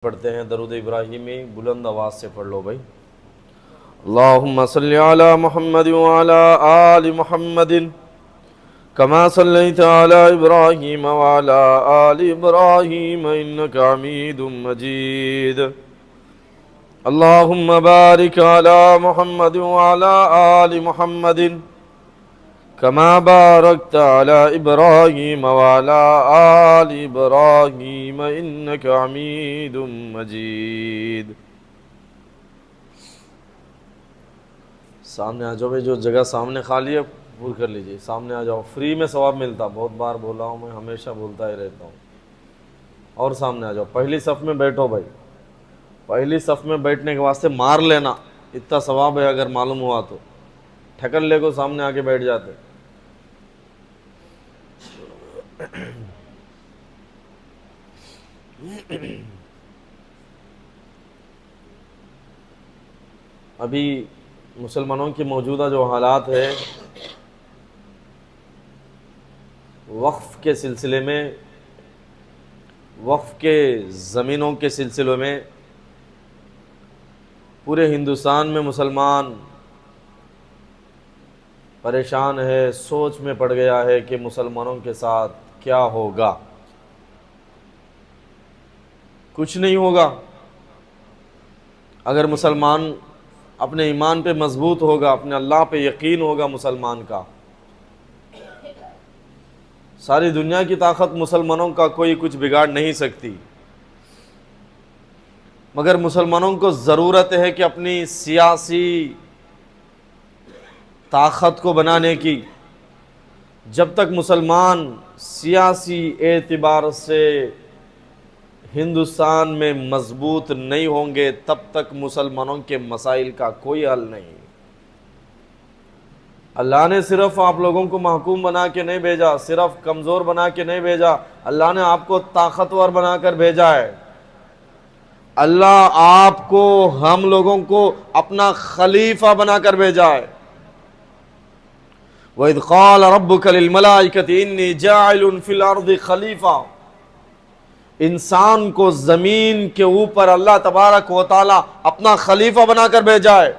پڑھتے ہیں درود ابراہیمی، بلند آواز سے پڑھ لو بھائی۔ اللہم صلی علی محمد وعلی آل محمد کما صلیت علی ابراہیم وعلی آل ابراہیم انکا حمید مجید۔ اللہم بارک علی محمد وعلی آل محمد کما بارکت علی ابراہیم وعلی آل ابراہیم انکا حمید مجید۔ سامنے آ جاؤ بھائی، جو جگہ سامنے خالی ہے پور کر لیجیے، سامنے آ جاؤ، فری میں ثواب ملتا، بہت بار بولا ہوں میں، ہمیشہ بولتا ہی رہتا ہوں۔ اور سامنے آ جاؤ، پہلی صف میں بیٹھو بھائی، پہلی صف میں بیٹھنے کے واسطے مار لینا، اتنا ثواب ہے اگر معلوم ہوا تو۔ ٹھکن لے کو سامنے آ کے بیٹھ جاتے۔ ابھی مسلمانوں کی موجودہ جو حالات ہے، وقف کے سلسلے میں، وقف کے زمینوں کے سلسلے میں پورے ہندوستان میں مسلمان پریشان ہے، سوچ میں پڑ گیا ہے کہ مسلمانوں کے ساتھ کیا ہوگا۔ کچھ نہیں ہوگا اگر مسلمان اپنے ایمان پہ مضبوط ہوگا، اپنے اللہ پہ یقین ہوگا مسلمان کا۔ ساری دنیا کی طاقت مسلمانوں کا کوئی کچھ بگاڑ نہیں سکتی، مگر مسلمانوں کو ضرورت ہے کہ اپنی سیاسی طاقت کو بنانے کی۔ جب تک مسلمان سیاسی اعتبار سے ہندوستان میں مضبوط نہیں ہوں گے، تب تک مسلمانوں کے مسائل کا کوئی حل نہیں۔ اللہ نے صرف آپ لوگوں کو محکوم بنا کے نہیں بھیجا، صرف کمزور بنا کے نہیں بھیجا، اللہ نے آپ کو طاقتور بنا کر بھیجا ہے۔ اللہ آپ کو، ہم لوگوں کو اپنا خلیفہ بنا کر بھیجا ہے۔ وَإِذْ قَالَ رَبُّكَ لِلْمَلَائِكَةِ إِنِّي جَاعِلٌ فِي الْأَرْضِ خلیفہ۔ انسان کو زمین کے اوپر اللہ تبارک و تعالی اپنا خلیفہ بنا کر بھیجا ہے۔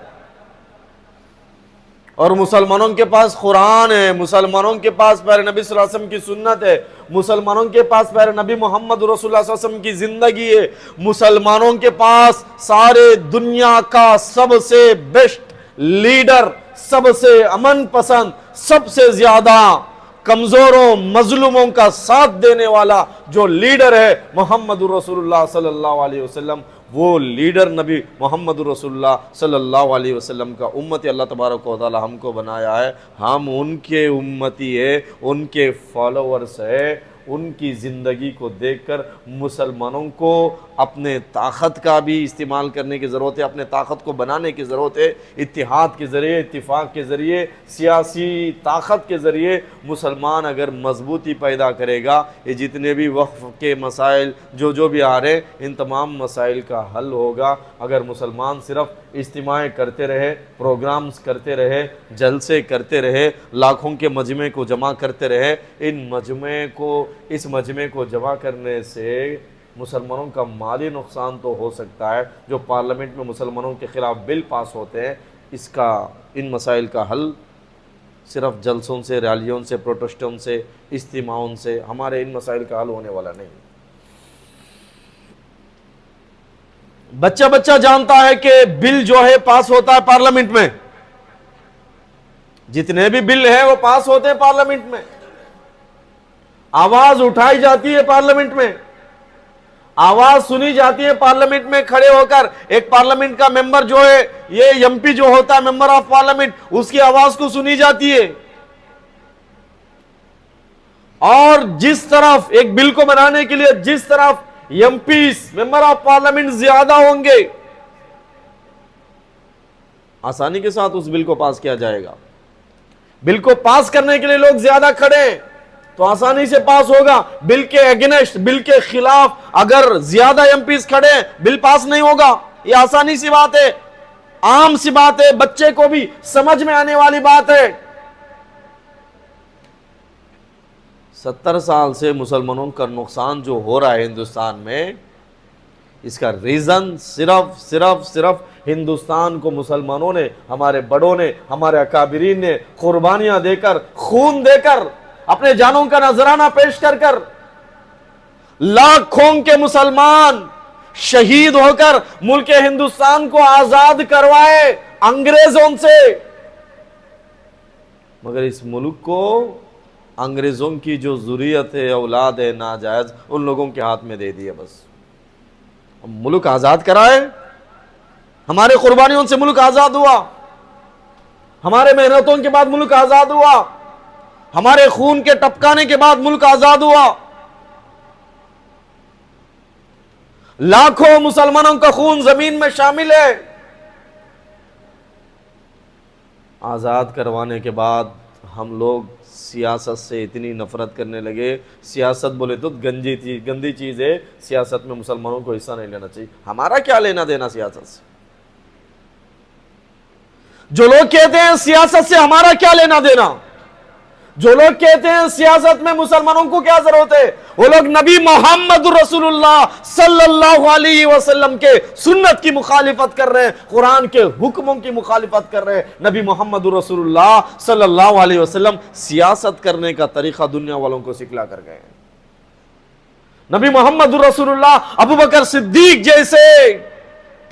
اور مسلمانوں کے پاس قرآن ہے، مسلمانوں کے پاس پیارے نبی صلی اللہ علیہ وسلم کی سنت ہے، مسلمانوں کے پاس پیارے نبی محمد رسول اللہ صلی اللہ علیہ وسلم کی زندگی ہے، مسلمانوں کے پاس سارے دنیا کا سب سے بیسٹ لیڈر، سب سے امن پسند، سب سے زیادہ کمزوروں مظلوموں کا ساتھ دینے والا جو لیڈر ہے محمد رسول اللہ صلی اللہ علیہ وسلم، وہ لیڈر نبی محمد رسول اللہ صلی اللہ علیہ وسلم کا امتی اللہ تبارک و تعالی ہم کو بنایا ہے۔ ہم ان کے امتی ہے، ان کے فالوورز ہے۔ ان کی زندگی کو دیکھ کر مسلمانوں کو اپنے طاقت کا بھی استعمال کرنے کی ضرورت ہے، اپنے طاقت کو بنانے کی ضرورت ہے۔ اتحاد کے ذریعے، اتفاق کے ذریعے، سیاسی طاقت کے ذریعے مسلمان اگر مضبوطی پیدا کرے گا، یہ جتنے بھی وقف کے مسائل جو بھی آ رہے، ان تمام مسائل کا حل ہوگا اگر مسلمان صرف اجتماع کرتے رہے، پروگرامز کرتے رہے، جلسے کرتے رہے، لاکھوں کے مجمع کو جمع کرتے رہے۔ اس مجمع کو جمع کرنے سے مسلمانوں کا مالی نقصان تو ہو سکتا ہے، جو پارلیمنٹ میں مسلمانوں کے خلاف بل پاس ہوتے ہیں، ان مسائل کا حل صرف جلسوں سے، ریلیوں سے، پروٹیسٹوں سے، اجتماعوں سے، ہمارے ان مسائل کا حل ہونے والا نہیں۔ بچہ جانتا ہے کہ بل جو ہے پاس ہوتا ہے پارلیمنٹ میں، جتنے بھی بل ہیں وہ پاس ہوتے ہیں پارلیمنٹ میں، آواز اٹھائی جاتی ہے پارلیمنٹ میں، آواز سنی جاتی ہے پارلیمنٹ میں کھڑے ہو کر۔ ایک پارلیمنٹ کا ممبر جو ہے، یہ ایم پی جو ہوتا ہے ممبر آف پارلیمنٹ، اس کی آواز کو سنی جاتی ہے۔ اور جس طرف ایک بل کو بنانے کے لیے جس طرف MPs member of parliament زیادہ ہوں گے، آسانی کے ساتھ اس بل کو پاس کیا جائے گا۔ بل کو پاس کرنے کے لیے لوگ زیادہ کھڑے ہیں تو آسانی سے پاس ہوگا۔ بل کے اگینسٹ، بل کے خلاف اگر زیادہ ایم پیز کھڑے ہیں، بل پاس نہیں ہوگا۔ یہ آسانی سی بات ہے، عام سی بات ہے، بچے کو بھی سمجھ میں آنے والی بات ہے۔ 70 سال سے مسلمانوں کا نقصان جو ہو رہا ہے ہندوستان میں، اس کا ریزن صرف ہندوستان کو مسلمانوں نے، ہمارے بڑوں نے، ہمارے اکابرین نے قربانیاں دے کر، خون دے کر، اپنے جانوں کا نذرانہ پیش کر کر، لاکھوں کے مسلمان شہید ہو کر ملک ہندوستان کو آزاد کروائے انگریزوں سے، مگر اس ملک کو انگریزوں کی جو ذریت ہے، اولاد ہے ناجائز، ان لوگوں کے ہاتھ میں دے دیے۔ بس ہم ملک آزاد کرائے، ہمارے قربانیوں سے ملک آزاد ہوا، ہمارے محنتوں کے بعد ملک آزاد ہوا، ہمارے خون کے ٹپکانے کے بعد ملک آزاد ہوا، لاکھوں مسلمانوں کا خون زمین میں شامل ہے۔ آزاد کروانے کے بعد ہم لوگ سیاست سے اتنی نفرت کرنے لگے۔ سیاست بولے تو گندی چیز ہے، سیاست میں مسلمانوں کو حصہ نہیں لینا چاہیے۔ ہمارا کیا لینا دینا سیاست سے؟ جو لوگ کہتے ہیں سیاست سے ہمارا کیا لینا دینا، جو لوگ کہتے ہیں سیاست میں مسلمانوں کو کیا ضرورت ہے، وہ لوگ نبی محمد رسول اللہ صلی اللہ علیہ وسلم کے سنت کی مخالفت کر رہے ہیں، قرآن کے حکموں کی مخالفت کر رہے ہیں۔ نبی محمد رسول اللہ صلی اللہ علیہ وسلم سیاست کرنے کا طریقہ دنیا والوں کو سکھلا کر گئے ہیں۔ نبی محمد رسول اللہ ابوبکر صدیق جیسے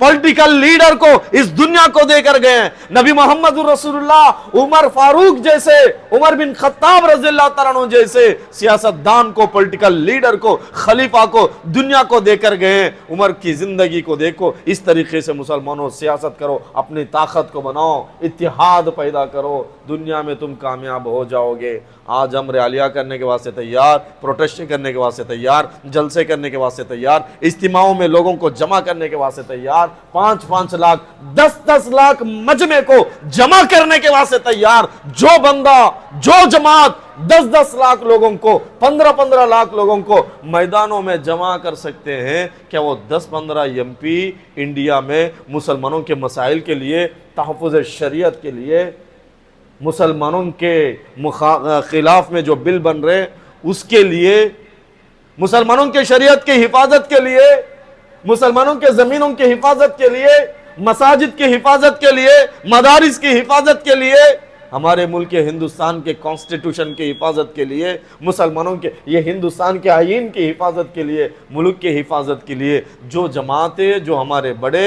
پولیٹیکل لیڈر کو اس دنیا کو دے کر گئے ہیں۔ نبی محمد رسول اللہ عمر فاروق جیسے، عمر بن خطاب رضی اللہ تعالیٰ عنہ جیسے سیاستدان کو، پولیٹیکل لیڈر کو، خلیفہ کو دنیا کو دے کر گئے ہیں۔ عمر کی زندگی کو دیکھو، اس طریقے سے مسلمانوں سیاست کرو، اپنی طاقت کو بناؤ، اتحاد پیدا کرو، دنیا میں تم کامیاب ہو جاؤ گے۔ آج ہم ریالیاں کرنے کے واسطے تیار، پروٹیسٹ کرنے کے واسطے تیار، جلسے کرنے کے واسطے تیار، اجتماعوں میں لوگوں کو جمع کرنے کے واسطے تیار، 5-5 لاکھ 10-10 لاکھ مجمع کو جمع کرنے کے واسطے تیار۔ جو بندہ، جو جماعت 10-10 لاکھ لوگوں کو، 15-15 لاکھ لوگوں کو میدانوں میں جمع کر سکتے ہیں، کیا وہ 10-15 ایم پی انڈیا میں مسلمانوں کے مسائل کے لیے، تحفظ شریعت کے لیے، مسلمانوں کے خلاف میں جو بل بن رہے اس کے لیے، مسلمانوں کے شریعت کی حفاظت کے لیے، مسلمانوں کے زمینوں کی حفاظت کے لیے، مساجد کی حفاظت کے لیے، مدارس کی حفاظت کے لیے، ہمارے ملک ہندوستان کے کانسٹیٹیوشن کی حفاظت کے لیے، مسلمانوں کے یہ ہندوستان کے آئین کی حفاظت کے لیے، ملک کی حفاظت کے لیے جو جماعتیں، جو ہمارے بڑے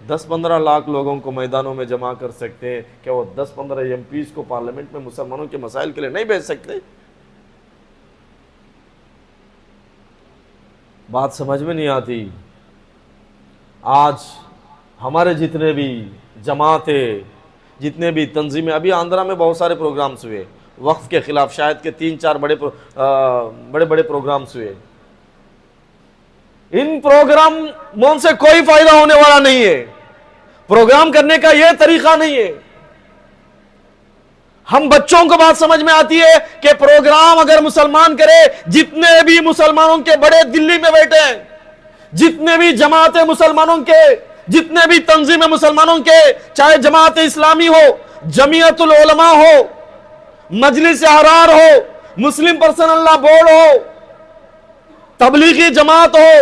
10-15 لاکھ لوگوں کو میدانوں میں جمع کر سکتے ہیں، کیا وہ 10-15 ایم پیز کو پارلیمنٹ میں مسلمانوں کے مسائل کے لیے نہیں بھیج سکتے؟ بات سمجھ میں نہیں آتی۔ آج ہمارے جتنے بھی جماعتیں، جتنے بھی تنظیمیں، ابھی آندھرا میں بہت سارے پروگرامز ہوئے وقف کے خلاف، شاید کہ 3-4 بڑے پروگرامز ہوئے۔ ان پروگراموں سے کوئی فائدہ ہونے والا نہیں ہے۔ پروگرام کرنے کا یہ طریقہ نہیں ہے۔ ہم بچوں کو بات سمجھ میں آتی ہے کہ پروگرام اگر مسلمان کرے، جتنے بھی مسلمانوں کے بڑے دلی میں بیٹھے ہیں، جتنے بھی جماعتیں مسلمانوں کے، جتنے بھی تنظیمیں مسلمانوں کے، چاہے جماعت اسلامی ہو، جمعیت العلماء ہو، مجلس احرار ہو، مسلم پرسنل لا بورڈ ہو، تبلیغی جماعت ہو،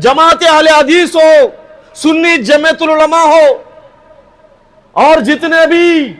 جماعت اہل حدیث ہو، سنی جمعیت العلماء ہو، اور جتنے بھی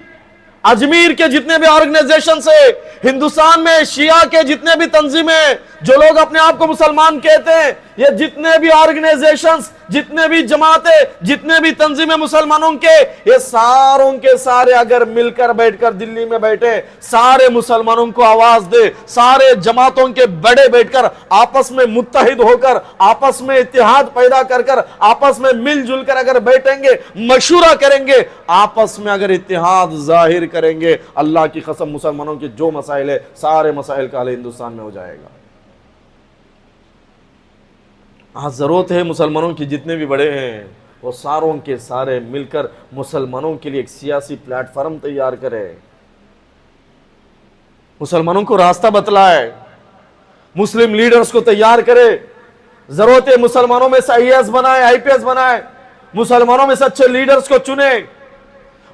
اجمیر کے جتنے بھی آرگنائزیشن سے، ہندوستان میں شیعہ کے جتنے بھی تنظیمیں، جو لوگ اپنے آپ کو مسلمان کہتے ہیں، یہ جتنے بھی آرگنائزیشنز، جتنے بھی جماعتیں، جتنے بھی تنظیمیں مسلمانوں کے، یہ ساروں کے سارے اگر مل کر بیٹھ کر دلی میں بیٹھے، سارے مسلمانوں کو آواز دے، سارے جماعتوں کے بڑے بیٹھ کر آپس میں متحد ہو کر، آپس میں اتحاد پیدا کر کر، آپس میں مل جل کر اگر بیٹھیں گے، مشورہ کریں گے، آپس میں اگر اتحاد ظاہر کریں گے، اللہ کی قسم مسلمانوں کے جو مسائل ہے، سارے مسائل کا حل ہندوستان میں ہو جائے گا۔ ضرورت ہے مسلمانوں کی جتنے بھی بڑے ہیں وہ ساروں کے سارے مل کر مسلمانوں کے لیے ایک سیاسی پلیٹ فارم تیار کرے، مسلمانوں کو راستہ بتلائے، مسلم لیڈرز کو تیار کرے۔ ضرورت ہے مسلمانوں میں سے IAS بنائے، IPS بنائے، مسلمانوں میں سے اچھے لیڈرز کو چنے،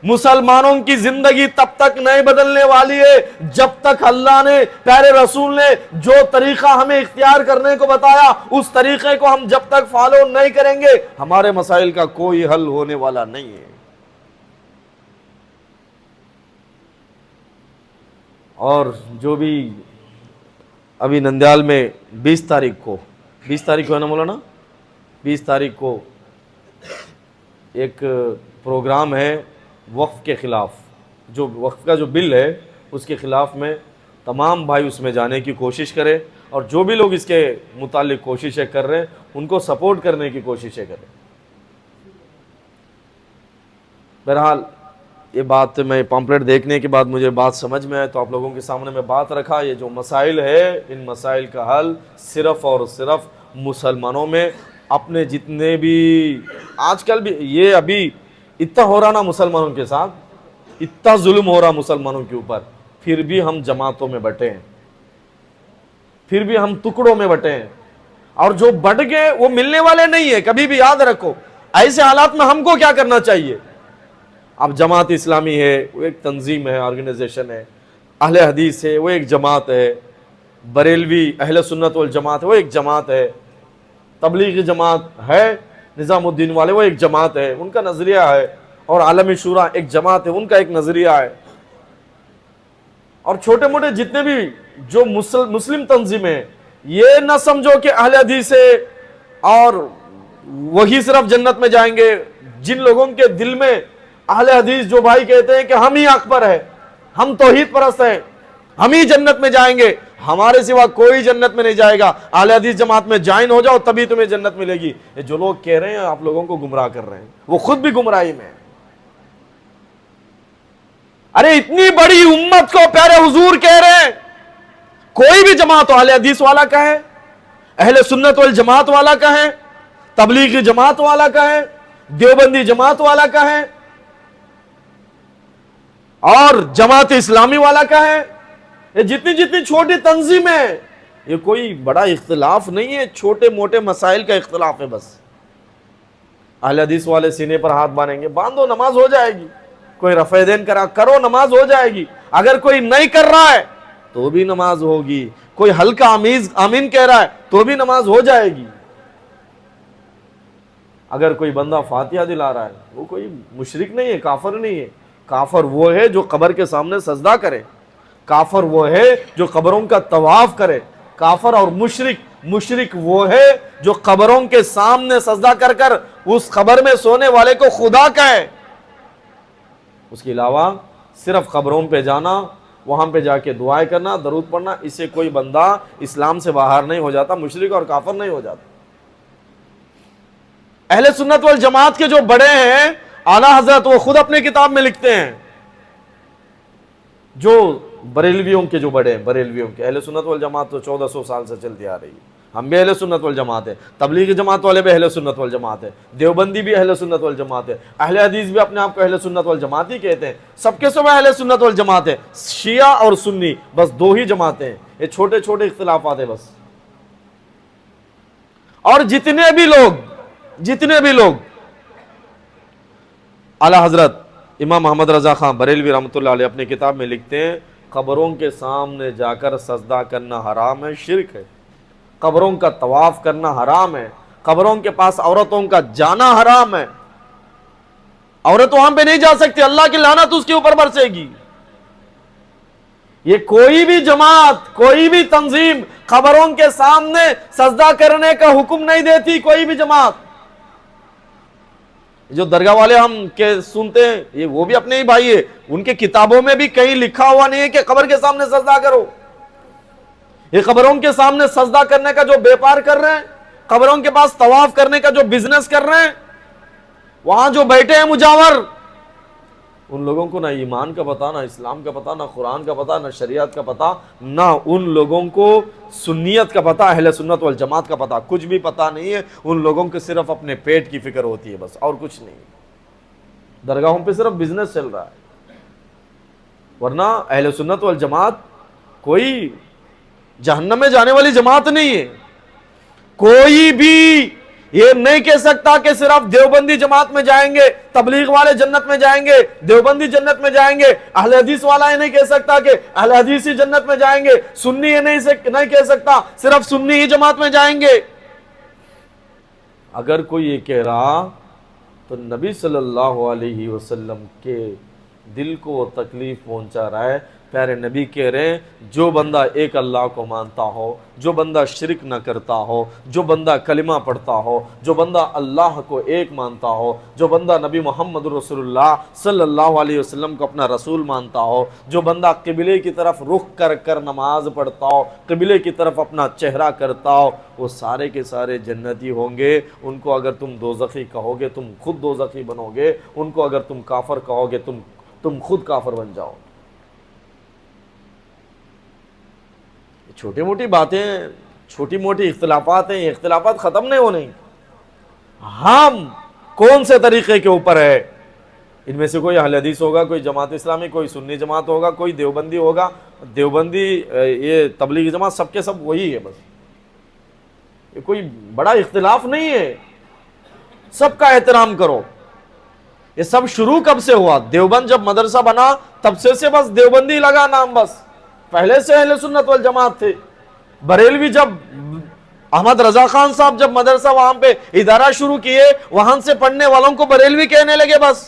مسلمانوں کی زندگی تب تک نہیں بدلنے والی ہے جب تک اللہ نے، پیارے رسول نے جو طریقہ ہمیں اختیار کرنے کو بتایا اس طریقے کو ہم جب تک فالو نہیں کریں گے ہمارے مسائل کا کوئی حل ہونے والا نہیں ہے۔ اور جو بھی ابھی نندیال میں 20 تاریخ کو ہے نا مولانا، 20 تاریخ کو ایک پروگرام ہے وقف کے خلاف، جو وقف کا جو بل ہے اس کے خلاف میں تمام بھائی اس میں جانے کی کوشش کرے، اور جو بھی لوگ اس کے متعلق کوششیں کر رہے ہیں ان کو سپورٹ کرنے کی کوششیں کریں۔ بہرحال یہ بات میں پمپلیٹ دیکھنے کے بعد مجھے بات سمجھ میں آئے تو آپ لوگوں کے سامنے میں بات رکھا۔ یہ جو مسائل ہے ان مسائل کا حل صرف اور صرف مسلمانوں میں اپنے جتنے بھی آج کل بھی یہ ابھی اتنا ہو رہا نا مسلمانوں کے ساتھ، اتنا ظلم ہو رہا مسلمانوں کے اوپر، پھر بھی ہم جماعتوں میں بٹے ہیں، پھر بھی ہم ٹکڑوں میں بٹے ہیں، اور جو بٹ گئے وہ ملنے والے نہیں ہیں۔ کبھی بھی یاد رکھو ایسے حالات میں ہم کو کیا کرنا چاہیے۔ اب جماعت اسلامی ہے وہ ایک تنظیم ہے، آرگنائزیشن ہے، اہل حدیث ہے وہ ایک جماعت ہے، بریلوی اہل سنت والجماعت وہ ایک جماعت ہے، تبلیغی جماعت ہے نظام الدین والے وہ ایک جماعت ہے، ان کا نظریہ ہے، اور عالمی شورا ایک جماعت ہے ان کا ایک نظریہ ہے، اور چھوٹے موٹے جتنے بھی جو مسلم تنظیمیں، یہ نہ سمجھو کہ اہل حدیث ہے اور وہی صرف جنت میں جائیں گے۔ جن لوگوں کے دل میں اہل حدیث جو بھائی کہتے ہیں کہ ہم ہی اکبر ہے، ہم توحید پرست ہیں، ہم ہی جنت میں جائیں گے، ہمارے سوا کوئی جنت میں نہیں جائے گا، اہل حدیث جماعت میں جوائن ہو جاؤ تبھی تمہیں جنت ملے گی۔ یہ جو لوگ کہہ رہے ہیں آپ لوگوں کو گمراہ کر رہے ہیں، وہ خود بھی گمراہی میں ہیں۔ ارے اتنی بڑی امت کو پیارے حضور کہہ رہے ہیں کوئی بھی جماعت اہل حدیث والا کا ہے، اہل سنت والجماعت والا کا ہے، تبلیغی جماعت والا کا ہے، دیوبندی جماعت والا کا ہے، اور جماعت اسلامی والا کا ہے، یہ جتنی چھوٹی تنظیم ہے، یہ کوئی بڑا اختلاف نہیں ہے، چھوٹے موٹے مسائل کا اختلاف ہے بس۔ اہل حدیث والے سینے پر ہاتھ باندھیں گے، باندھو نماز ہو جائے گی، کوئی رفع دین کرو نماز ہو جائے گی، اگر کوئی نہیں کر رہا ہے تو بھی نماز ہوگی، کوئی ہلکا آمین کہہ رہا ہے تو بھی نماز ہو جائے گی۔ اگر کوئی بندہ فاتحہ دلا رہا ہے وہ کوئی مشرک نہیں ہے، کافر نہیں ہے۔ کافر وہ ہے جو قبر کے سامنے سجدہ کرے، کافر وہ ہے جو قبروں کا طواف کرے، کافر اور مشرک وہ ہے جو قبروں کے سامنے سجدہ کر کر اس قبر میں سونے والے کو خدا کہے۔ اس کے علاوہ صرف قبروں پہ جانا، وہاں پہ جا کے دعائیں کرنا، درود پڑھنا، اس سے کوئی بندہ اسلام سے باہر نہیں ہو جاتا، مشرک اور کافر نہیں ہو جاتا۔ اہل سنت والجماعت کے جو بڑے ہیں اعلیٰ حضرت، وہ خود اپنے کتاب میں لکھتے ہیں، جو بریلویوں کے جو بڑے ہیں، بریلویوں کے اہل سنت والجماعت تو 1400 سال سے چلتی آ رہی ہے، ہم بھی اہل سنت والجماعت ہے، تبلیغی جماعت والے بھی اہل سنت والجماعت ہے، دیوبندی بھی اہل سنت والجماعت ہے، اہل حدیث بھی اپنے آپ کو اہل سنت والجماعت ہی کہتے ہیں، سب کے سب اہل سنت والجماعت ہے۔ شیعہ اور سنی بس دو ہی جماعتیں ہیں، یہ چھوٹے چھوٹے اختلافات ہیں بس۔ اور جتنے بھی لوگ اعلیٰ حضرت امام محمد رضا خان بریلوی رحمۃ اللہ علیہ اپنی کتاب میں لکھتے ہیں قبروں کے سامنے جا کر سجدہ کرنا حرام ہے، شرک ہے، قبروں کا طواف کرنا حرام ہے، قبروں کے پاس عورتوں کا جانا حرام ہے، عورت وہاں پہ نہیں جا سکتی، اللہ کی لعنت اس کے اوپر برسے گی۔ یہ کوئی بھی جماعت، کوئی بھی تنظیم قبروں کے سامنے سجدہ کرنے کا حکم نہیں دیتی، کوئی بھی جماعت۔ جو درگاہ والے ہم کے سنتے ہیں یہ وہ بھی اپنے ہی بھائی ہے، ان کے کتابوں میں بھی کہیں لکھا ہوا نہیں ہے کہ قبر کے سامنے سجدہ کرو۔ یہ قبروں کے سامنے سجدہ کرنے کا جو بیپار کر رہے ہیں، قبروں کے پاس طواف کرنے کا جو بزنس کر رہے ہیں، وہاں جو بیٹھے ہیں مجاور، ان لوگوں کو نہ ایمان کا پتہ، نہ اسلام کا پتہ، نہ قرآن کا پتہ، نہ شریعت کا پتہ، نہ ان لوگوں کو سنیت کا پتہ، اہل سنت والجماعت کا پتہ، کچھ بھی پتہ نہیں ہے۔ ان لوگوں کو صرف اپنے پیٹ کی فکر ہوتی ہے بس، اور کچھ نہیں۔ درگاہوں پہ صرف بزنس چل رہا ہے، ورنہ اہل سنت والجماعت کوئی جہنم میں جانے والی جماعت نہیں ہے۔ کوئی بھی یہ نہیں کہہ سکتا کہ صرف دیوبندی جماعت میں جائیں گے تبلیغ والے جنت میں جائیں گے، دیوبندی جنت میں جائیں گے، اہل حدیث والا یہ نہیں کہہ سکتا کہ اہل حدیث ہی جنت میں جائیں گے، سنی یہ نہیں کہہ سکتا صرف سنی ہی جماعت میں جائیں گے۔ اگر کوئی یہ کہہ رہا تو نبی صلی اللہ علیہ وسلم کے دل کو تکلیف پہنچا رہا ہے۔ پیارے نبی کہہ رہے ہیں جو بندہ ایک اللہ کو مانتا ہو، جو بندہ شرک نہ کرتا ہو، جو بندہ کلمہ پڑھتا ہو، جو بندہ اللہ کو ایک مانتا ہو، جو بندہ نبی محمد رسول اللہ صلی اللہ علیہ وسلم کو اپنا رسول مانتا ہو، جو بندہ قبلے کی طرف رخ کر کر نماز پڑھتا ہو، قبلے کی طرف اپنا چہرہ کرتا ہو، وہ سارے کے سارے جنتی ہوں گے۔ ان کو اگر تم دوزخی کہو گے تم خود دوزخی بنو گے، ان کو اگر تم کافر کہو گے تم خود کافر بن جاؤ۔ چھوٹی موٹی باتیں، چھوٹی موٹی اختلافات ہیں، یہ اختلافات ختم نہیں ہونے۔ ہم کون سے طریقے کے اوپر ہے؟ ان میں سے کوئی اہل حدیث ہوگا، کوئی جماعت اسلامی، کوئی سنی جماعت ہوگا، کوئی دیوبندی ہوگا۔ دیوبندی یہ تبلیغی جماعت سب کے سب وہی ہے، بس یہ کوئی بڑا اختلاف نہیں ہے۔ سب کا احترام کرو۔ یہ سب شروع کب سے ہوا؟ دیوبند جب مدرسہ بنا تب سے بس دیوبندی لگا نام، بس پہلے سے اہل سنت والجماعت تھے۔ بریلوی جب احمد رضا خان صاحب جب مدرسہ وہاں پہ ادارہ شروع کیے، وہاں سے پڑھنے والوں کو بریلوی کہنے لگے بس،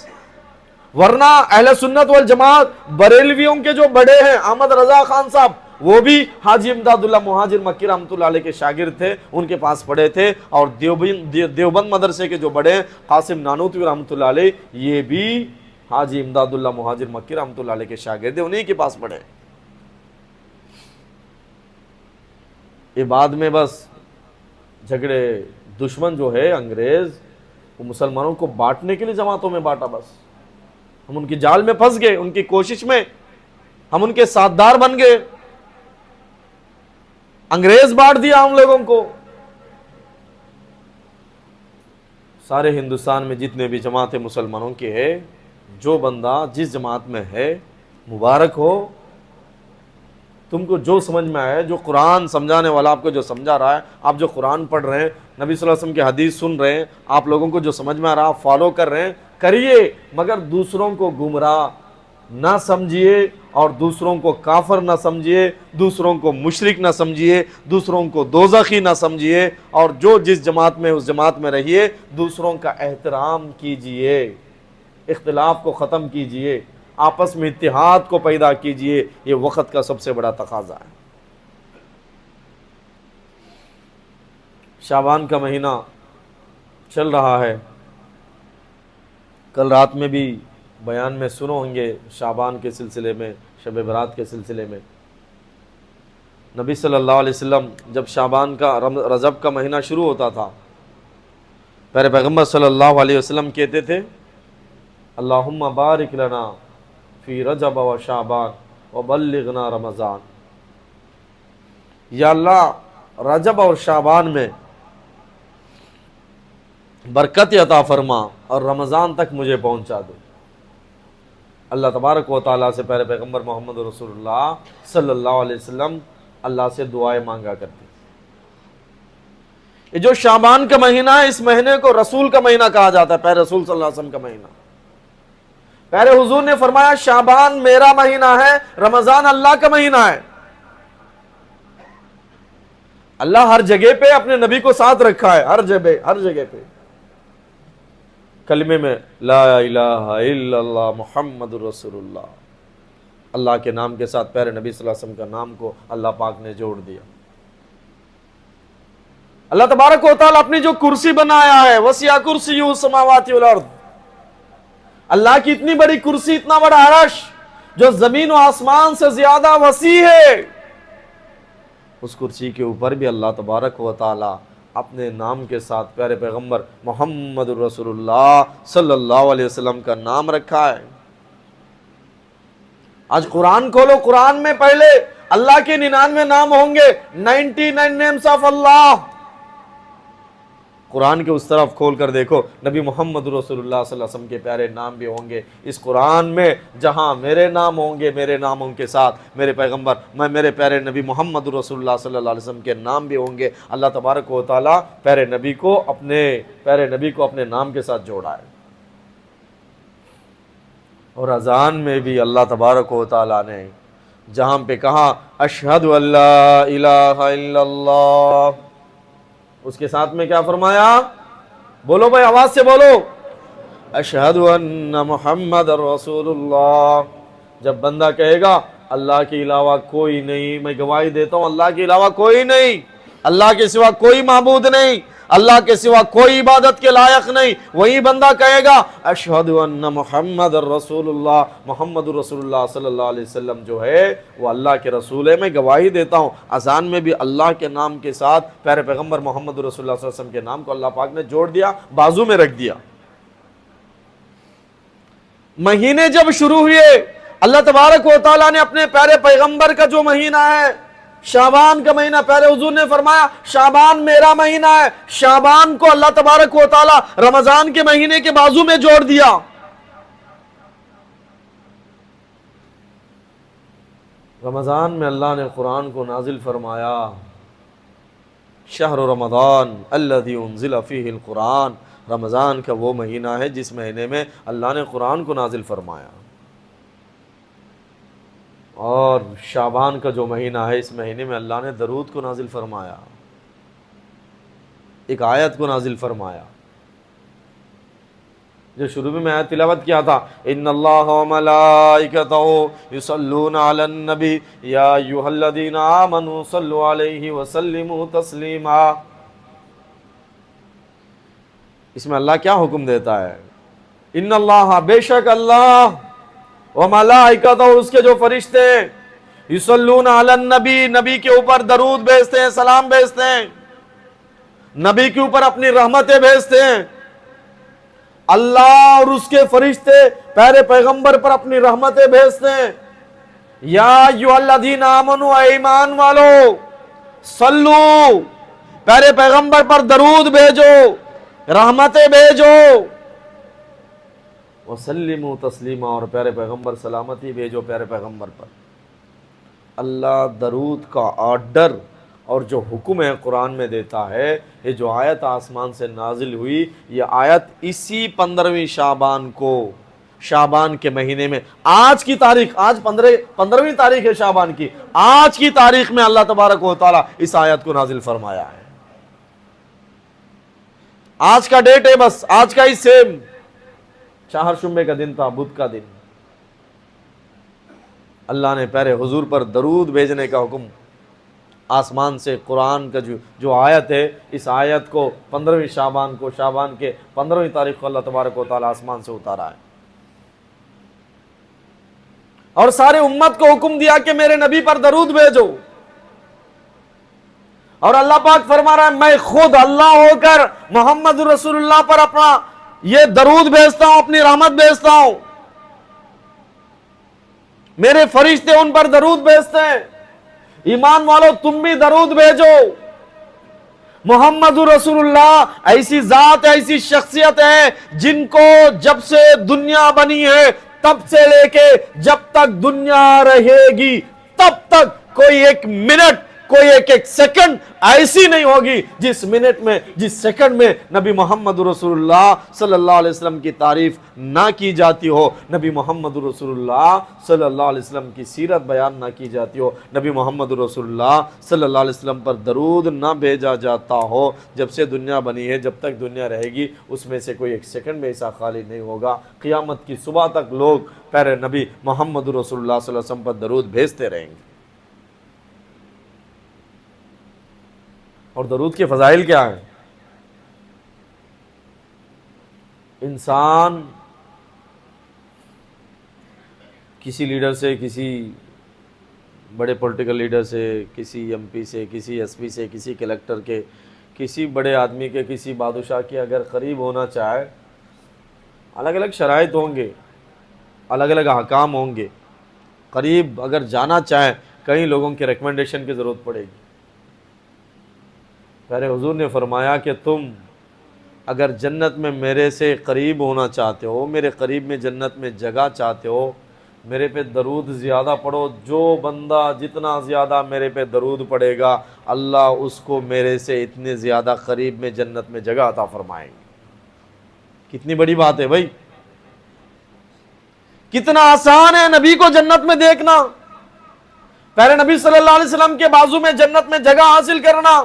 ورنہ اہل سنت والجماعت بریلویوں کے جو بڑے ہیں احمد رضا خان صاحب، وہ بھی حاجی امداد اللہ مہاجر مکی رحمۃ اللہ علیہ کے شاگرد تھے، ان کے پاس پڑھے تھے۔ اور دیوبند مدرسے کے جو بڑے ہیں قاسم نانوتوی رحمۃ اللہ علیہ، یہ بھی حاجی امداد اللہ مہاجر مکی رحمۃ اللہ علیہ کے شاگرد ہیں، انہی کے پاس پڑھے۔ یہ بعد میں بس جھگڑے، دشمن جو ہے انگریز، وہ مسلمانوں کو بانٹنے کے لیے جماعتوں میں بانٹا، بس ہم ان کی جال میں پھنس گئے، ان کی کوشش میں ہم ان کے ساتھدار بن گئے، انگریز بانٹ دیا ہم لوگوں کو۔ سارے ہندوستان میں جتنے بھی جماعتیں مسلمانوں کے ہے، جو بندہ جس جماعت میں ہے مبارک ہو، تم کو جو سمجھ میں آئے، جو قرآن سمجھانے والا آپ کو جو سمجھا رہا ہے، آپ جو قرآن پڑھ رہے ہیں، نبی صلی اللہ علیہ وسلم کی حدیث سن رہے ہیں، آپ لوگوں کو جو سمجھ میں آ رہا آپ فالو کر رہے ہیں، کریے، مگر دوسروں کو گمراہ نہ سمجھیے، اور دوسروں کو کافر نہ سمجھیے، دوسروں کو مشرک نہ سمجھیے، دوسروں کو دوزخی نہ سمجھیے، اور جو جس جماعت میں اس جماعت میں رہیے، دوسروں کا احترام کیجیے، اختلاف کو ختم کیجیے، آپس میں اتحاد کو پیدا کیجیے، یہ وقت کا سب سے بڑا تقاضا ہے۔ شعبان کا مہینہ چل رہا ہے، کل رات میں بھی بیان میں سنو ہوں گے، شعبان کے سلسلے میں، شب برات کے سلسلے میں نبی صلی اللہ علیہ وسلم جب شعبان کا رجب کا مہینہ شروع ہوتا تھا، پیارے پیغمبر صلی اللہ علیہ وسلم کہتے تھے اللہم بارک لنا فی رجب و شعبان وبلغنا رمضان، یا اللہ رجب اور شعبان میں برکت عطا فرما اور رمضان تک مجھے پہنچا دو۔ اللہ تبارک و تعالیٰ سے پیارے پیغمبر محمد رسول اللہ صلی اللہ علیہ وسلم اللہ سے دعائیں مانگا کرتے۔ یہ جو شعبان کا مہینہ ہے، اس مہینے کو رسول کا مہینہ کہا جاتا ہے، پیارے رسول صلی اللہ علیہ وسلم کا مہینہ۔ پیارے حضور نے فرمایا شعبان میرا مہینہ ہے، رمضان اللہ کا مہینہ ہے۔ اللہ ہر جگہ پہ اپنے نبی کو ساتھ رکھا ہے، ہر جگہ پہ کلمے میں لا الہ الا اللہ محمد رسول اللہ، اللہ کے نام کے ساتھ پیارے نبی صلی اللہ علیہ وسلم کا نام کو اللہ پاک نے جوڑ دیا۔ اللہ تبارک و تعالیٰ اپنی جو کرسی بنایا ہے، وسیع کرسی السماوات والارض، اللہ کی اتنی بڑی کرسی، اتنا بڑا عرش جو زمین و آسمان سے زیادہ وسیع ہے، اس کرسی کے اوپر بھی اللہ تبارک و تعالیٰ اپنے نام کے ساتھ پیارے پیغمبر محمد رسول اللہ صلی اللہ علیہ وسلم کا نام رکھا ہے۔ آج قرآن کھولو، قرآن میں پہلے اللہ کے 99 نام ہوں گے، 99 نیمز آف اللہ۔ قرآن کے اس طرف کھول کر دیکھو، نبی محمد رسول اللہ صلی اللہ علیہ وسلم کے پیارے نام بھی ہوں گے اس قرآن میں، جہاں میرے نام ہوں گے، میرے ناموں کے ساتھ میرے پیغمبر، میرے پیارے نبی محمد رسول اللہ صلی اللہ علیہ وسلم کے نام بھی ہوں گے۔ اللہ تبارک و تعالیٰ پیارے نبی کو اپنے نام کے ساتھ جوڑا ہے۔ اور اذان میں بھی اللہ تبارک و تعالیٰ نے جہاں پہ کہا اشہد ان لا الہ الا اللہ، اس کے ساتھ میں کیا فرمایا؟ بولو بھائی، آواز سے بولو، اشہد ان محمد رسول اللہ۔ جب بندہ کہے گا اللہ کے علاوہ کوئی نہیں، میں گواہی دیتا ہوں اللہ کے علاوہ کوئی نہیں، اللہ کے سوا کوئی معبود نہیں، اللہ کے سوا کوئی عبادت کے لائق نہیں، وہی بندہ کہے گا اشہد ان محمد رسول اللہ، محمد رسول اللہ صلی اللہ علیہ وسلم جو ہے وہ اللہ کے رسول ہے، میں گواہی دیتا ہوں۔ اذان میں بھی اللہ کے نام کے ساتھ پیارے پیغمبر محمد رسول اللہ صلی اللہ علیہ وسلم کے نام کو اللہ پاک نے جوڑ دیا، بازو میں رکھ دیا۔ مہینے جب شروع ہوئے، اللہ تبارک و تعالیٰ نے اپنے پیارے پیغمبر کا جو مہینہ ہے شعبان کا مہینہ، پیارے حضور نے فرمایا شعبان میرا مہینہ ہے، شعبان کو اللہ تبارک و تعالیٰ رمضان کے مہینے کے بازو میں جوڑ دیا۔ رمضان میں اللہ نے قرآن کو نازل فرمایا، شہر رمضان الذی انزل فیہ القرآن، رمضان کا وہ مہینہ ہے جس مہینے میں اللہ نے قرآن کو نازل فرمایا۔ اور شعبان کا جو مہینہ ہے اس مہینے میں اللہ نے درود کو نازل فرمایا، ایک آیت کو نازل فرمایا جو شروع میں آیت تلاوت کیا تھا، ان اللہ و ملائکتہ یصلون علی النبی یا ایھا الذین آمنوا صلوا علیہ وسلموا تسلیما۔ اس میں اللہ کیا حکم دیتا ہے؟ ان اللہ، بے شک اللہ، وملائکتہ، اس کے جو فرشتے ہیں، یصلون علی النبی، نبی کے اوپر درود بھیجتے ہیں، سلام بھیجتے ہیں، نبی کے اوپر اپنی رحمتیں بھیجتے ہیں۔ اللہ اور اس کے فرشتے پیارے پیغمبر پر اپنی رحمتیں بھیجتے ہیں۔ یا ایھا الذین آمنوا، اے ایمان والو، صلو، پیارے پیغمبر پر درود بھیجو، رحمتیں بھیجو، وسلموا تسلیما، اور پیارے پیغمبر سلامتی بھیجو پیارے پیغمبر پر۔ اللہ درود کا آرڈر اور جو حکم ہے قرآن میں دیتا ہے، یہ جو آیت آسمان سے نازل ہوئی، یہ آیت اسی 15ویں شعبان کو، شعبان کے مہینے میں، آج کی تاریخ، آج 15ویں تاریخ ہے شعبان کی، آج کی تاریخ میں اللہ تبارک و تعالیٰ اس آیت کو نازل فرمایا ہے۔ آج کا ڈیٹ ہے، بس آج کا ہی سیم، چہار شنبے کا دن تھا، بدھ کا دن۔ اللہ نے پیارے حضور پر درود بھیجنے کا حکم آسمان سے، قرآن کا جو آیت ہے، اس آیت کو 15ویں شعبان کو، شعبان کے 15ویں تاریخ کو اللہ تبارک و تعالیٰ آسمان سے اتارا ہے، اور سارے امت کو حکم دیا کہ میرے نبی پر درود بھیجو۔ اور اللہ پاک فرما رہا ہے میں خود اللہ ہو کر محمد رسول اللہ پر اپنا یہ درود بھیجتا ہوں، اپنی رحمت بھیجتا ہوں، میرے فرشتے ان پر درود بھیجتے ہیں۔ ایمان والو، تم بھی درود بھیجو۔ محمد رسول اللہ ایسی ذات، ایسی شخصیت ہے جن کو جب سے دنیا بنی ہے تب سے لے کے جب تک دنیا رہے گی تب تک کوئی ایک منٹ، کوئی ایک سیکنڈ ایسی نہیں ہوگی جس منٹ میں، جس سیکنڈ میں نبی محمد رسول اللہ صلی اللہ علیہ وسلم کی تعریف نہ کی جاتی ہو، نبی محمد رسول اللہ صلی اللہ علیہ وسلم کی سیرت بیان نہ کی جاتی ہو، نبی محمد رسول اللہ صلی اللہ علیہ وسلم پر درود نہ بھیجا جاتا ہو۔ جب سے دنیا بنی ہے، جب تک دنیا رہے گی، اس میں سے کوئی ایک سیکنڈ میں ایسا خالی نہیں ہوگا۔ قیامت کی صبح تک لوگ پیارے نبی محمد رسول اللہ صلی اللہ علیہ وسلم پر درود بھیجتے رہیں گے۔ اور درود کے فضائل کیا ہیں؟ انسان کسی لیڈر سے، کسی بڑے پولیٹیکل لیڈر سے، کسی ایم پی سے، کسی ایس پی سے، کسی کلیکٹر کے، کسی بڑے آدمی کے، کسی بادشاہ کے اگر قریب ہونا چاہے، الگ الگ شرائط ہوں گے، الگ الگ احکام ہوں گے، قریب اگر جانا چاہے کئی لوگوں کے ریکمنڈیشن کی ضرورت پڑے گی۔ پیارے حضور نے فرمایا کہ تم اگر جنت میں میرے سے قریب ہونا چاہتے ہو، میرے قریب میں جنت میں جگہ چاہتے ہو، میرے پہ درود زیادہ پڑھو۔ جو بندہ جتنا زیادہ میرے پہ درود پڑھے گا، اللہ اس کو میرے سے اتنے زیادہ قریب میں جنت میں جگہ عطا فرمائیں گے۔ کتنی بڑی بات ہے بھائی، کتنا آسان ہے نبی کو جنت میں دیکھنا، پیارے نبی صلی اللہ علیہ وسلم کے بازو میں جنت میں جگہ حاصل کرنا،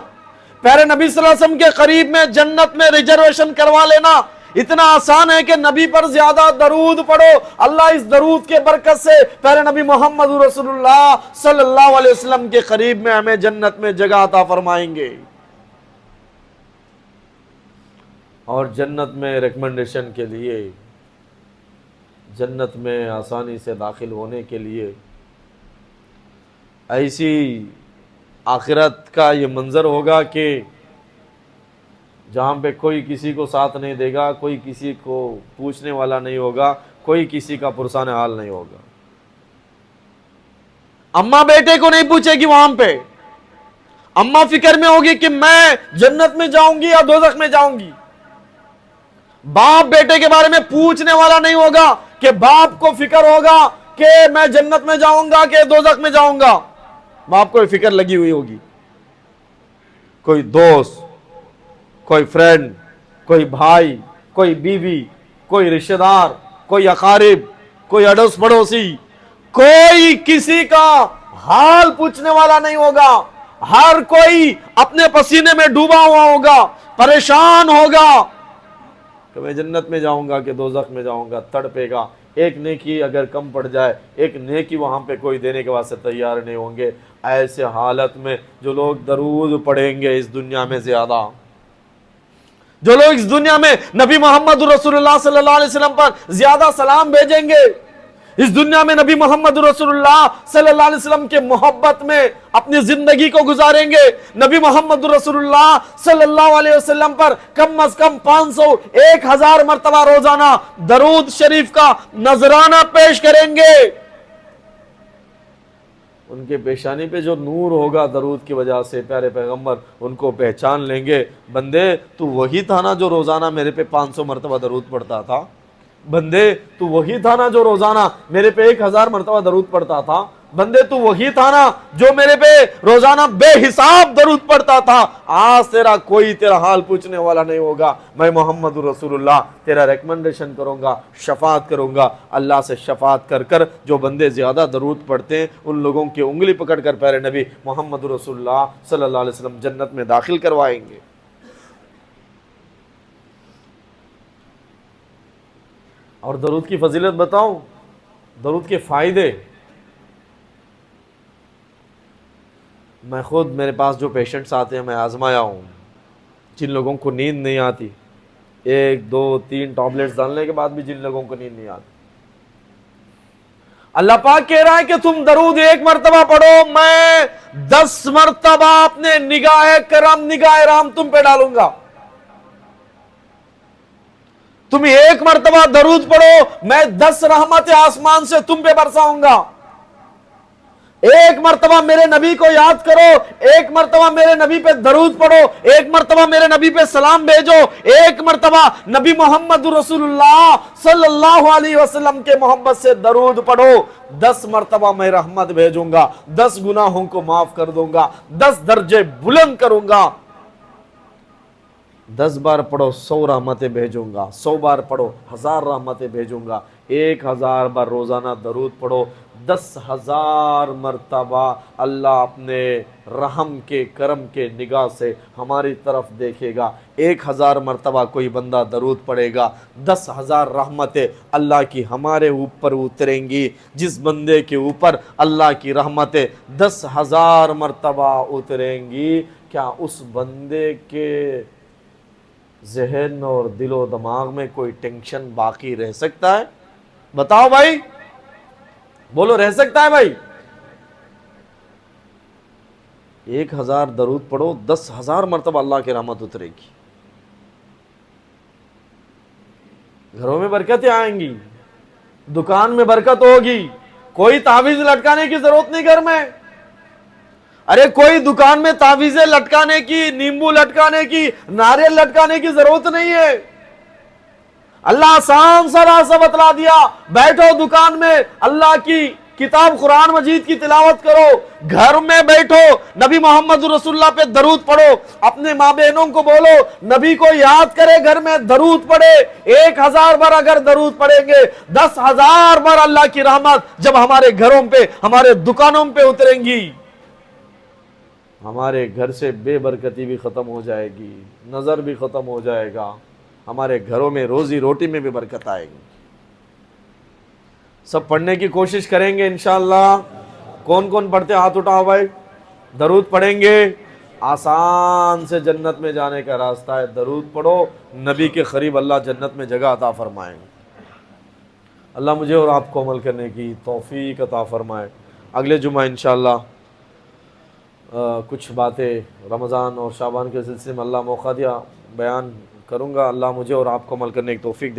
پیارے نبی صلی اللہ علیہ وسلم کے قریب میں جنت میں ریزرویشن کروا لینا۔ اتنا آسان ہے کہ نبی پر زیادہ درود پڑھو، اللہ اس درود کے برکت سے پیارے نبی محمد رسول اللہ صلی اللہ علیہ وسلم کے قریب میں ہمیں جنت میں جگہ عطا فرمائیں گے۔ اور جنت میں ریکمنڈیشن کے لیے، جنت میں آسانی سے داخل ہونے کے لیے ایسی آخرت کا یہ منظر ہوگا کہ جہاں پہ کوئی کسی کو ساتھ نہیں دے گا، کوئی کسی کو پوچھنے والا نہیں ہوگا، کوئی کسی کا پرسان حال نہیں ہوگا۔ اماں بیٹے کو نہیں پوچھے گی وہاں پہ، اماں فکر میں ہوگی کہ میں جنت میں جاؤں گی یا دوزخ میں جاؤں گی۔ باپ بیٹے کے بارے میں پوچھنے والا نہیں ہوگا کہ باپ کو فکر ہوگا کہ میں جنت میں جاؤں گا کہ دوزخ میں جاؤں گا۔ باپ کو فکر لگی ہوئی ہوگی، کوئی دوست، کوئی فرینڈ، کوئی بھائی، کوئی بیوی، کوئی رشتہ دار، کوئی اقارب، کوئی اڑوس پڑوسی، کوئی کسی کا حال پوچھنے والا نہیں ہوگا۔ ہر کوئی اپنے پسینے میں ڈوبا ہوا ہوگا، پریشان ہوگا کہ میں جنت میں جاؤں گا کہ دوزخ میں جاؤں گا، تڑپے گا۔ ایک نیکی اگر کم پڑ جائے، ایک نیکی وہاں پہ کوئی دینے کے واسطے تیار نہیں ہوں گے۔ ایسے حالت میں جو لوگ درود پڑھیں گے اس دنیا میں زیادہ، جو لوگ اس دنیا میں نبی محمد رسول اللہ صلی اللہ علیہ وسلم پر زیادہ سلام بھیجیں گے، اس دنیا میں نبی محمد رسول اللہ صلی اللہ علیہ وسلم کے محبت میں اپنی زندگی کو گزاریں گے، نبی محمد رسول اللہ صلی اللہ علیہ وسلم پر کم از کم 500 1000 مرتبہ روزانہ درود شریف کا نذرانہ پیش کریں گے، ان کے پیشانی پہ جو نور ہوگا درود کی وجہ سے، پیارے پیغمبر ان کو پہچان لیں گے، بندے تو وہی تھا نا جو روزانہ میرے پہ 500 مرتبہ درود پڑھتا تھا، بندے تو وہی تھا نا جو روزانہ میرے پہ 1000 مرتبہ درود پڑھتا تھا، بندے تو وہی تھا نا جو میرے پہ روزانہ بے حساب درود پڑھتا تھا۔ آج تیرا کوئی تیرا حال پوچھنے والا نہیں ہوگا، میں محمد رسول اللہ تیرا ریکمنڈیشن کروں گا، شفاعت کروں گا، اللہ سے شفاعت کر کر جو بندے زیادہ درود پڑھتے ہیں ان لوگوں کی انگلی پکڑ کر پیارے نبی محمد رسول اللہ صلی اللہ علیہ وسلم جنت میں داخل کروائیں گے۔ اور درود کی فضیلت بتاؤں، درود کے فائدے، میں خود میرے پاس جو پیشنٹس آتے ہیں میں آزمایا ہوں، جن لوگوں کو نیند نہیں آتی، 1 2 3 ٹیبلٹس ڈالنے کے بعد بھی جن لوگوں کو نیند نہیں آتی، اللہ پاک کہہ رہا ہے کہ تم درود 1 مرتبہ پڑھو، میں 10 مرتبہ اپنے نگاہ کرم نگاہ رام تم پہ ڈالوں گا۔ تم 1 مرتبہ درود پڑھو، میں 10 رحمت آسمان سے تم پہ برساؤں گا۔ 1 مرتبہ میرے نبی کو یاد کرو، 1 مرتبہ میرے نبی پہ درود پڑھو، 1 مرتبہ میرے نبی پہ سلام بھیجو، 1 مرتبہ نبی محمد رسول اللہ صلی اللہ علیہ وسلم کے محبت سے درود پڑھو، 10 مرتبہ میں رحمت بھیجوں گا، 10 گناہوں کو معاف کر دوں گا، 10 درجے بلند کروں گا۔ 10 بار پڑھو 100 رحمتیں بھیجوں گا، 100 بار پڑھو 1000 رحمتیں بھیجوں گا، 1000 بار روزانہ درود پڑھو، 10,000 مرتبہ اللہ اپنے رحم کے کرم کے نگاہ سے ہماری طرف دیکھے گا۔ 1000 مرتبہ کوئی بندہ درود پڑھے گا، 10,000 رحمتیں اللہ کی ہمارے اوپر اتریں گی۔ جس بندے کے اوپر اللہ کی رحمتیں 10,000 مرتبہ اتریں گی، کیا اس بندے کے ذہن اور دل و دماغ میں کوئی ٹینشن باقی رہ سکتا ہے؟ بتاؤ بھائی، بولو، رہ سکتا ہے بھائی؟ 1000 درود پڑھو، 10,000 مرتبہ اللہ کی رحمت اترے گی، گھروں میں برکتیں آئیں گی، دکان میں برکت ہوگی، کوئی تعویذ لٹکانے کی ضرورت نہیں گھر میں۔ ارے کوئی دکان میں تعویذیں لٹکانے کی، نیمبو لٹکانے کی، ناریل لٹکانے کی ضرورت نہیں ہے. اللہ آسان سا راستہ بتلا دیا. بیٹھو دکان میں، اللہ کی کتاب قرآن مجید کی تلاوت کرو، گھر میں بیٹھو نبی محمد رسول اللہ پہ درود پڑھو، اپنے ماں بہنوں کو بولو نبی کو یاد کرے، گھر میں درود پڑھے. 1000 بار اگر درود پڑھیں گے، 10,000 بار اللہ کی رحمت جب ہمارے گھروں پہ، ہمارے دکانوں پہ اتریں گی، ہمارے گھر سے بے برکتی بھی ختم ہو جائے گی، نظر بھی ختم ہو جائے گا، ہمارے گھروں میں روزی روٹی میں بھی برکت آئے گی. سب پڑھنے کی کوشش کریں گے انشاءاللہ. کون کون پڑھتے ہاتھ اٹھاؤ بھائی. درود پڑھیں گے، آسان سے جنت میں جانے کا راستہ ہے. درود پڑھو، نبی کے قریب اللہ جنت میں جگہ عطا فرمائیں. اللہ مجھے اور آپ کو عمل کرنے کی توفیق عطا فرمائے. اگلے جمعہ انشاءاللہ کچھ باتیں رمضان اور شعبان کے سلسلے میں اللہ موقع دیا بیان کروں گا. اللہ مجھے اور آپ کو عمل کرنے کی توفیق دے.